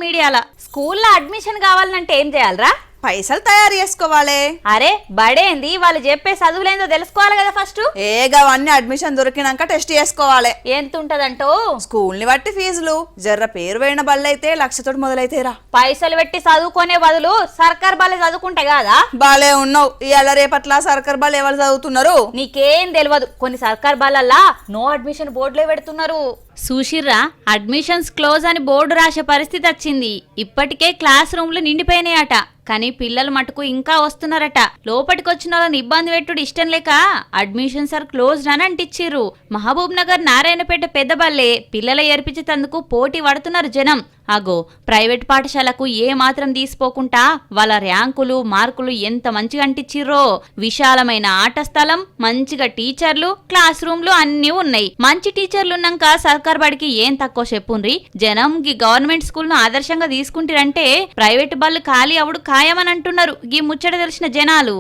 మీడియాలో. స్కూల్లో అడ్మిషన్ కావాలంటే ఏం చేయాలరా? పైసలు తయారు చేసుకోవాలి. అరే బడేంది, వాళ్ళు చెప్పే చదువులేందో తెలుసుకోవాలి కదా ఫస్ట్. ఏగవన్నీ అడ్మిషన్ దొరికినాక టెస్ట్ చేసుకోవాలి. ఎంత ఉంటదంటో? స్కూల్ ని బట్టి ఫీజులు. జర్ర పేరు పోయిన బళ్ళైతే 1,00,000 మొదలైతేరా. పైసలు పెట్టి చదువుకునే బదులు సర్కార్ బల్లే చదువుకుంటే కాదా? బాలే ఉన్నావు. ఇవాళ రేపట్లా సర్కార్ బళ్ళు ఎవరు చదువుతున్నారు? నీకేం తెలియదు. కొన్ని సర్కార్ బల్లల్లా నో అడ్మిషన్ బోర్డులే పెడుతున్నారు. చూసిర్రా, అడ్మిషన్స్ క్లోజ్ అని బోర్డు రాసే పరిస్థితి వచ్చింది. ఇప్పటికే క్లాస్ రూమ్లు నిండిపోయినాయట. కానీ పిల్లలు మటుకు ఇంకా వస్తున్నారట. లోపటికొచ్చిన వాళ్ళని ఇబ్బంది పెట్టుడు ఇష్టం లేక అడ్మిషన్స్ ఆర్ క్లోజ్డ్ అని అంటిచ్చిర్రు. మహబూబ్ నగర్ నారాయణపేట పెద్ద బల్లే పిల్లల ఏర్పించేందుకు పోటీ పడుతున్నారు జనం. అగో, ప్రైవేట్ పాఠశాలకు ఏ మాత్రం తీసిపోకుండా వాళ్ళ ర్యాంకులు మార్కులు ఎంత మంచిగా అంటిచ్చిర్రో. విశాలమైన ఆట స్థలం, మంచిగా టీచర్లు, క్లాస్ రూమ్లు అన్నీ ఉన్నాయి. మంచి టీచర్లు ఉన్నాక సర్కార్ బడికి ఏం తక్కువ చెప్పుండ్రి. జనం గీ గవర్నమెంట్ స్కూల్ ను ఆదర్శంగా తీసుకుంటారంటే ప్రైవేట్ బళ్ళు ఖాళీ అవుడు ఖాయమని అంటున్నారు గీ ముచ్చట తెలిసిన జనాలు.